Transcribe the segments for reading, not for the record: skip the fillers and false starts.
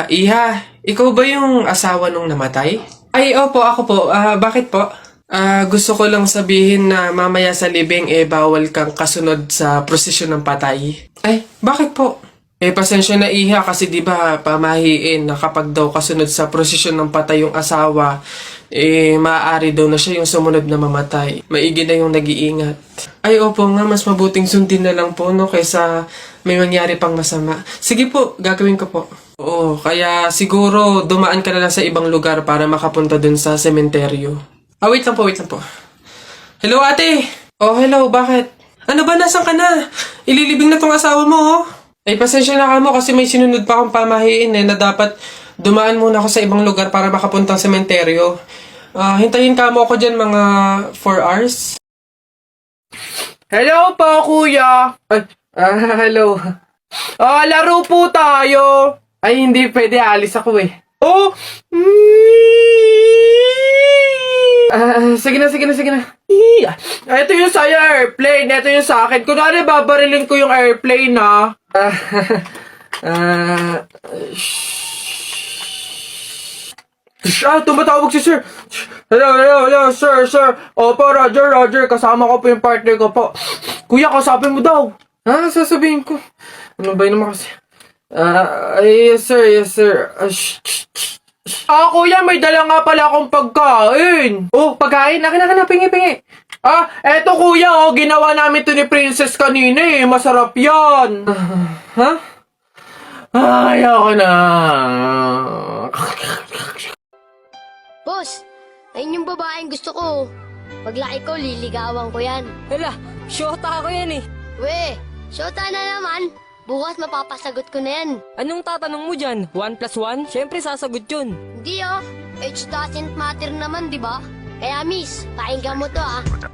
Iha, ikaw ba yung asawa nung namatay? Ay, opo, ako po. Bakit po? Gusto ko lang sabihin na mamaya sa libing bawal kang kasunod sa prosesyon ng patay. Ay, bakit po? Pasensya na Iha kasi 'di ba pamahiin na kapag daw kasunod sa prosesyon ng patay yung asawa, maaari daw na siya yung sumunod na mamatay. Maigi na yung nag-iingat. Ay, opo nga, mas mabuting sundin na lang po, no, kaysa may mangyari pang masama. Sige po, gagawin ko po. Oo, kaya siguro dumaan ka na lang sa ibang lugar para makapunta dun sa sementeryo. Wait lang po, wait lang po. Hello, ate! Oh, hello, bakit? Ano ba, nasan ka na? Ililibing na tong asawa mo, oh. Ay, pasensya na ka mo kasi may sinunod pa akong pamahiin na dapat dumaan muna ako sa ibang lugar para makapuntang sementeryo. Hintayin ka mo ako dyan mga 4 hours. Hello po, kuya. Ay, hello. Laro po tayo. Ay, hindi pwede. Alis ako eh. Oh! Sige na, sige na, sige na. Ito yung sa'yo, airplane. Ito yung sa akin. Kunwari, babarilin ko yung airplane, ha? Tumatawag si sir. Hello, sir. Opo, Roger. Kasama ko po yung partner ko po. Kuya, kausapin mo daw. Sasabihin ko. Ano ba yun naman kasi? Yes, sir. Kuya, may dala nga pala akong pagkain. Oh, pagkain? Akin na, pingi. Eto kuya, ginawa namin to ni Princess kanina Masarap yan. Ha? Ayoko na. Boss, ayun yung babaeng gusto ko. Paglaki ko, liligawan ko yan. Hala, syota ako yan eh. We, syota na naman. Bukas mapapasagot ko na yan. Anong tatanong mo dyan? 1 plus 1? Siyempre sasagot yun. Hindi age doesn't matter naman, di ba? Kaya miss, pakinggan mo to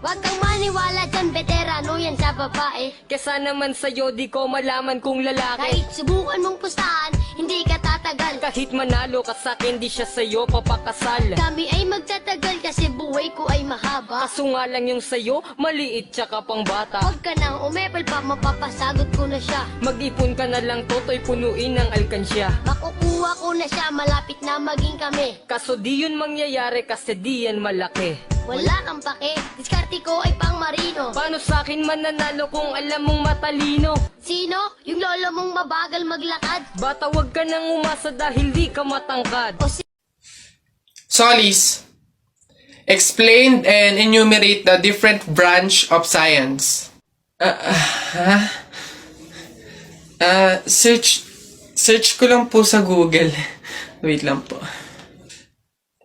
Huwag kang maniwala dyan, veterano yan sa babae. Kesa naman sa'yo, di ko malaman kung lalaki. Kahit subukan mong pustahan, hindi ka tatagal. Kahit manalo ka sa'kin, di siya sa'yo papakasal. Kami ay magtatagal kasi buhay ko ay mahaba. Kaso nga lang yung sa'yo, maliit tsaka pang bata. Huwag ka nang umepal pa, mapapasagot ko na siya. Mag-ipon ka na lang, toto'y punuin ng alkansya. Makukuha ko na siya, malapit na maging kami. Kaso di yun mangyayari kasi di yan malaki. Wala kang pake, diskarte ko ay pang marino. Paano sa'kin mananalo kung alam mong matalino? Sino? Yung lolo mong mabagal maglakad? Bata, wag ka nang umasa dahil di ka matangkad. Solis. Explain and enumerate the different branch of science. Search ko lang po sa Google. Wait lang po.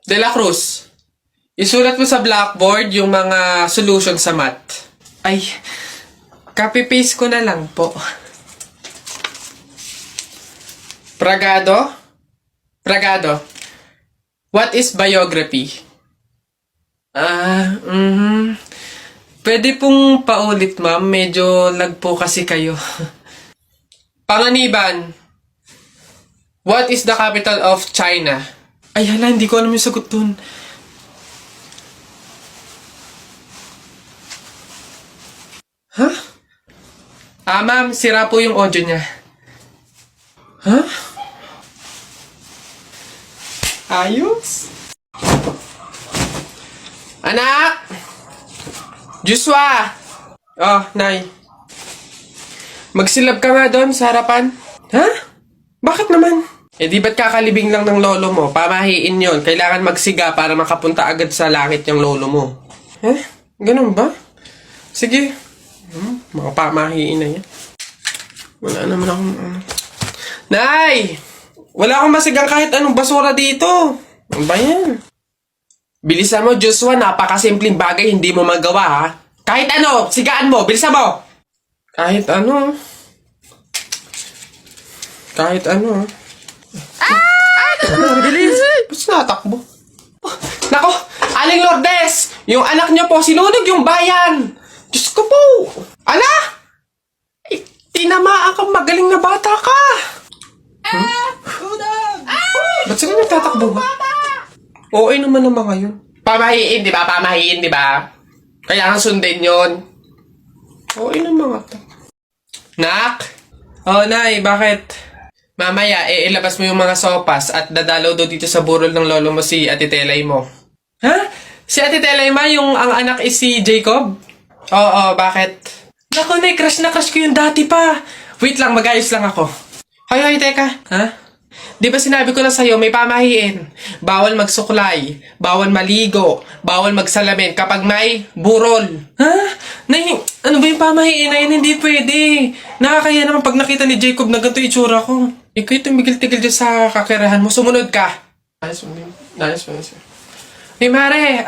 De La Cruz. Isulat mo sa blackboard yung mga solution sa math. Ay, copy-paste ko na lang po. Pragado? What is biography? Pwede pong paulit, ma'am. Medyo lag po kasi kayo. Panganiban. What is the capital of China? Ay, hala, hindi ko alam yung sagot dun. Ma'am, sira po yung audio niya. Ayos. Anak! Joshua! Oh, Nay. Magsilab ka nga doon sa harapan. Bakit naman? Di ba't kakalibing lang ng lolo mo? Pamahiin yon. Kailangan magsiga para makapunta agad sa langit yung lolo mo. Ganun ba? Sige. Mga pamahiin na yan. Wala naman akong... Nay! Wala akong masigang kahit anong basura dito. Ano ba yan? Bilisan mo, Joshua. Napakasimpleng bagay, hindi mo magawa, Kahit ano, sigaan mo. Bilisan mo! Kahit ano. Bilis! Ba't natakbo? Nako! Aling Lourdes! Yung anak niyo po, sinunog yung bayan! Diyos ko po! Tinamaan kang magaling na bata ka! Ba't sila nagtatakbo ba? Oo naman ang mga yun. Pamahiin, di ba? Kailangan sundin yun. Oo naman mga to. Nak? Oh, Nay, bakit? Mamaya, ilabas mo yung mga sopas at dadalaw daw dito sa burol ng lolo mo si Ate Telay mo. Ha? Si Ate Telay ma, yung ang anak is si Jacob? Oo, bakit? Naku, crush na crush ko yung dati pa. Wait lang, mag-ayos lang ako. Hoy, teka. Ha? Di ba sinabi ko na sa'yo, may pamahiin. Bawal magsuklay, bawal maligo, bawal magsalamin kapag may burol. Ha? Ano ba yung pamahiin na yun? Hindi pwede. Nakakaya naman pag nakita ni Jacob na ganito itsura ko. Ikaw tumigil-tigil dyan sa kakirahan mo. Sumunod ka. Nice. Uy, Mare,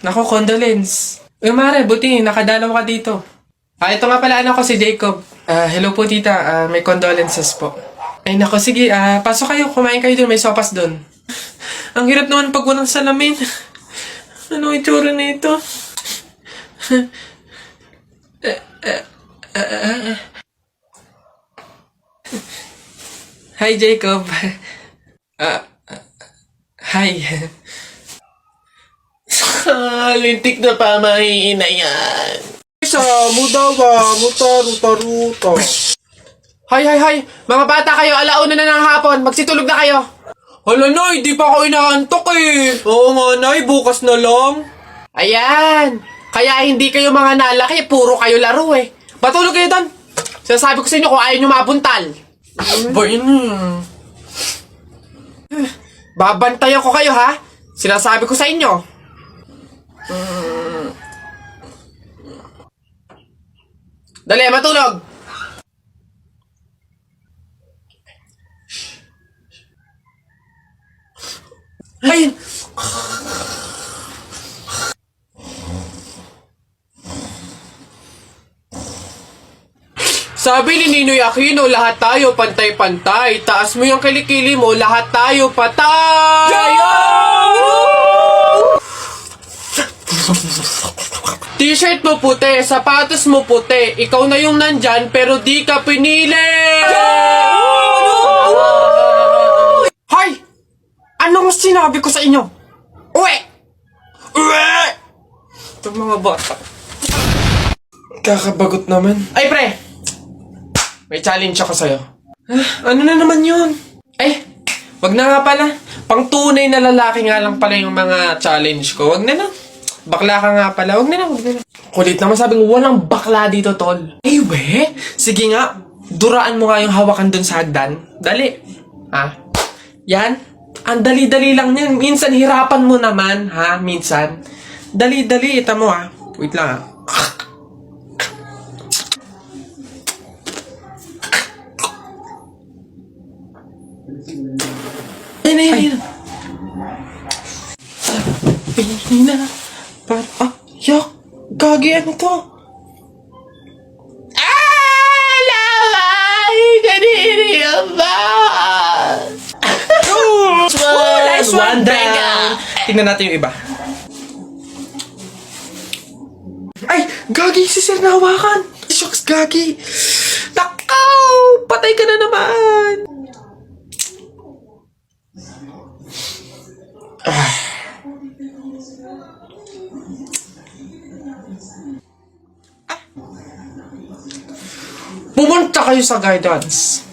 naku, condolence. Uy, Mare, buti, nakadalaw ka dito. Ito nga pala anak ko si Jacob. Hello po, tita. May condolences po. Ay, naku, sige. Pasok kayo. Kumain kayo dun. May sopas dun. Ang hirap naman pag walang salamin. Ano itsura na ito? Hi, Jacob. Hi. Lintik na pamahiin na yan. Isa, mudawa, ruta. Hay! Mga bata kayo, alauna na ng hapon. Magsitulog na kayo. Hala, Nay, di pa ako inaantok eh. Oo nga, Nay, bukas na lang. Ayan. Kaya hindi kayo mga nalaki, puro kayo laro eh. Matulog kayo doon. Sinasabi ko sa inyo kung ayaw nyo mabuntal. Ba yun? Babantayan ko kayo ha. Sinasabi ko sa inyo. Dali, matulog. Ay! Sabi ni Ninoy Aquino, lahat tayo pantay-pantay. Taas mo yung kilikili mo, lahat tayo patay! T-shirt mo puti, sapatos mo puti. Ikaw na yung nandyan, pero di ka pinili! Hoy! Anong sinabi ko sa inyo? Uwe! Itong mga bata. Kakabagot naman. Ay, pre! May challenge ako sa'yo. Ano na naman yun? Ay, wag na nga pala. Pang tunay na lalaki nga lang pala yung mga challenge ko. Wag na na. Bakla ka nga pala. Wag na na. Kulit naman sabing walang bakla dito, tol. Ay, we? Sige nga. Duraan mo nga yung hawakan dun sa hagdan. Dali. Ha? Yan. Ang dali-dali lang yan. Minsan hirapan mo naman, ha? Minsan. Dali-dali. Ita mo, ha? Wait lang, ha? Ayun. Sabi na. Yak. Gagi, ano to? Laway! Kanini ba? Nice one down. Tingnan natin yung iba. Ay! Gagi, si Sir nahawakan. Shucks, Gagi. Takaw! Patay ka na naman. Pumunta kayo sa guidance.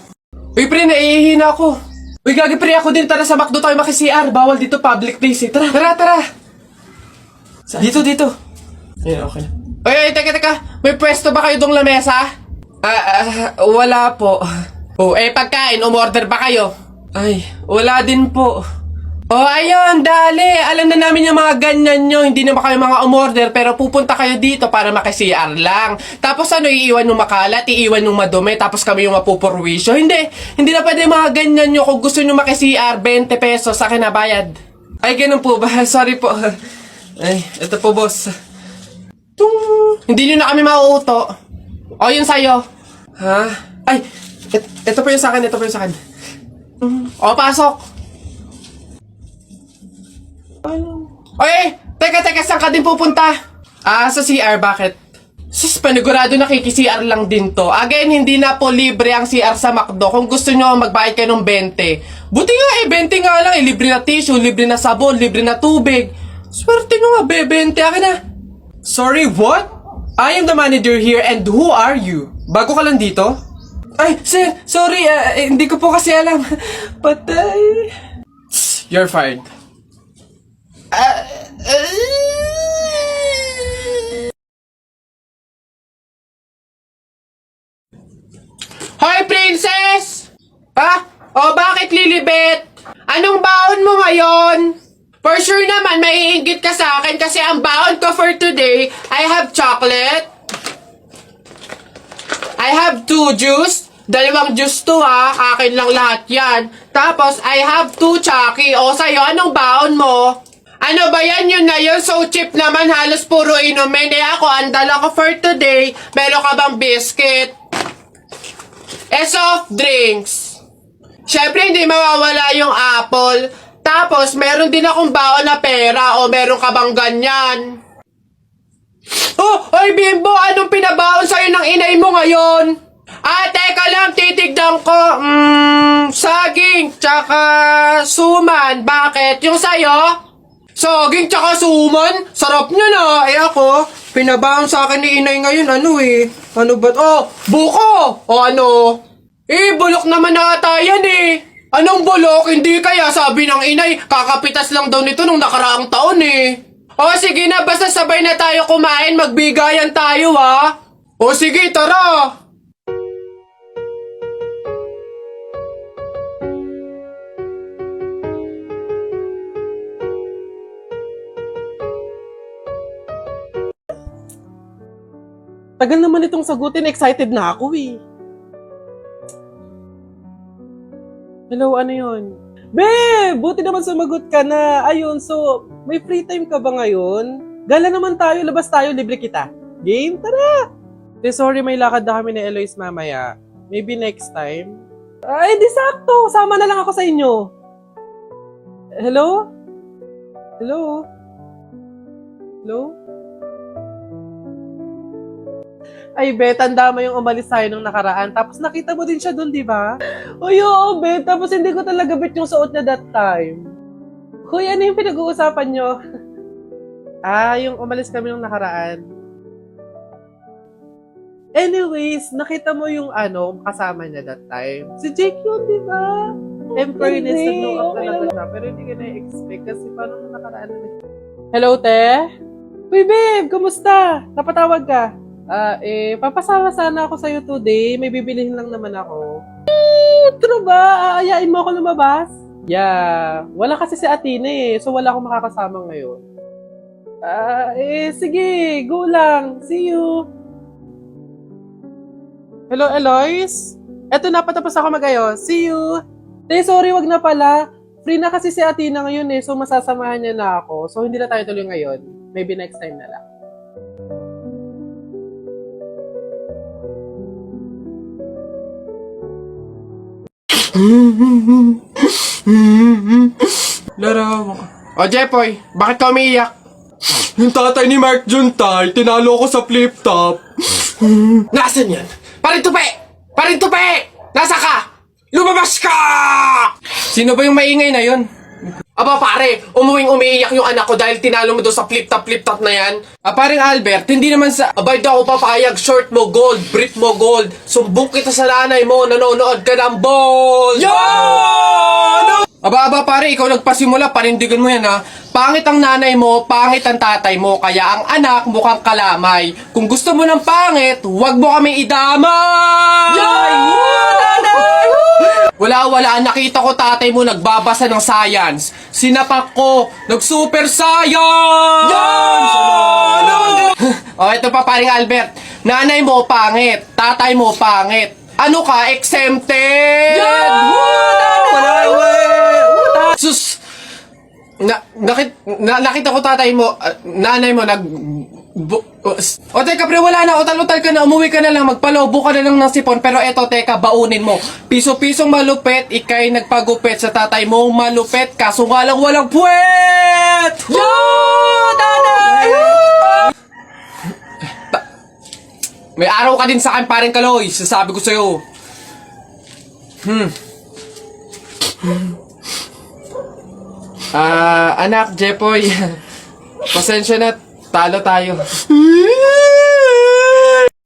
Uy, pre, naiihina ako. Uy, Gagi, pre, ako din. Tara sa McDo tayo maki-CR. Bawal dito public place eh. Tara. Dito. Ayan, okay na. Uy, teka. May pwesto ba kayo dong lamesa? Wala po. Oh, pagkain, umorder ba kayo? Ay, wala din po. Oh, ayun, dali. Alam na namin yung mga ganyan nyo. Hindi naman kayo mga umorder, pero pupunta kayo dito para maki-CR lang. Tapos iiwan yung makalat, iiwan yung madumi, tapos kami yung mapupurwisyo. Hindi na pwede mga ganyan nyo. Kung gusto nyo maki-CR, 20 pesos, sa akin na bayad. Ay, ganun po ba? Sorry po. Ay, ito po, boss. Hindi nyo na kami mauuto. O, yun sa'yo. Ha? Ay, ito po yung sa akin, O, pasok. Oy! Teka, saan ka din pupunta? Sa CR, bakit? Sus, panigurado nakiki-CR lang din to. Again, hindi na po libre ang CR sa McDo. Kung gusto nyo, magbayad kayo ng 20. Buti nga 20 nga lang. Libre na tissue, libre na sabon, libre na tubig. Swerte nyo nga, 20. Akin na. Sorry, what? I am the manager here and who are you? Bago ka lang dito? Ay, sir, sorry, hindi ko po kasi alam. Patay. You're fired. Hoy, princess! Ha? O, bakit lilibet? Anong baon mo ngayon? For sure naman, maiinggit ka sa akin kasi ang baon ko for today, I have chocolate. I have 2 juice. 2 juice to ha. Akin lang lahat yan. Tapos, I have 2 Chucky. O, sa'yo, anong baon mo? Ano ba yan? Yun na yun. So cheap naman. Halos puro inumin. Eh ako, ang dala ko for today. Meron ka bang biscuit? Soft drinks. Syempre, hindi mawawala yung apple. Tapos, meron din akong baon na pera. O, meron ka bang ganyan? Oh, oy Bimbo, anong pinabaon sa'yo ng inay mo ngayon? Teka lang, titignan ko. Saging, tsaka suman. Bakit? Yung sa'yo? Saging, tsaka suman? Sarap niya na. Eh ako, pinabaon sa akin ni inay ngayon, Ano ba? Oh, buko! O ano? Bulok naman ata yan Anong bulok? Hindi kaya sabi ng inay, kakapitas lang daw nito nung nakaraang taon O sige na, basta sabay na tayo kumain, magbigayan tayo ha. O sige, tara. Tagal naman itong sagutin, excited na ako Hello, ano yun? Babe! Buti naman sumagot ka na. Ayun, so, may free time ka ba ngayon? Gala naman tayo, labas tayo, libre kita. Game? Tara! Sorry, may lakad na kami ni Eloise mamaya. Maybe next time. Ay, di sakto! Sama na lang ako sa inyo. Hello? Hello? Hello? Ay, Bet, tanda mo yung umalis tayo nung nakaraan. Tapos nakita mo din siya dun, di ba? Uy, oo, Bet. Tapos hindi ko talaga bet yung suot niya that time. Hoy, ano yung pinag-uusapan nyo? Yung umalis kami nung nakaraan. Anyways, nakita mo yung kasama niya that time. Si Jake yun, di ba? Fairness, nag-no up talaga siya. Pero hindi ka na-expect kasi paano nung nakaraan na Hello, te? Uy, babe, kumusta? Napatawag ka? Papasama sana ako sa'yo today. May bibilihin lang naman ako. True ba? Aayain mo ako lumabas? Yeah. Wala kasi si Athena so wala akong makakasama ngayon. Sige. Go lang. See you. Hello, Eloise? Eto na, patapos ako mag-ayos. See you. Sorry, wag na pala. Free na kasi si Athena ngayon so masasamahan niya na ako. So hindi na tayo tuloy ngayon. Maybe next time na lang. Larawa ka. O, Jepoy, bakit ka umiiyak? Yung tatay ni Mark Juntay, tinalo ko sa flip-top. Nasaan yan? Parintupi! Parintupi! Nasa ka? Lumabas ka! Sino ba yung maingay na yon? Aba pare, umuwing umiiyak yung anak ko dahil tinalo mo doon sa flip-top na yan. Paring Albert, hindi naman sa abay daw ako papayag, short mo gold, brief mo gold, sumbong kita sa nanay mo, nanonood ka ng balls! Yan! Aba pare, ikaw nagpasimula, panindigan mo yan ha. Pangit ang nanay mo, pangit ang tatay mo, kaya ang anak mukhang kalamay. Kung gusto mo ng pangit, huwag mo kami idamay! Yan! Wala, nakita ko tatay mo nagbabasa ng science. Sinapak ko, nag-super science! Yan! Ito pa paring Albert. Nanay mo pangit, tatay mo pangit. Ano ka, exempted? Yan! Sus! Nakita ko tatay mo, nanay mo o teka pre, wala na, utal-utal ka na, umuwi ka na lang, magpalobo ka na lang ng sipon, pero eto teka, baunin mo. Piso-pisong malupet, ikay nagpagupit sa tatay mo, malupet, kaso nga lang walang puwet! Yan! Nanay! May araw ka din sa akin, paring Kaloy, sasabi ko sa'yo. Anak, Jepoy, pasensya na, talo tayo.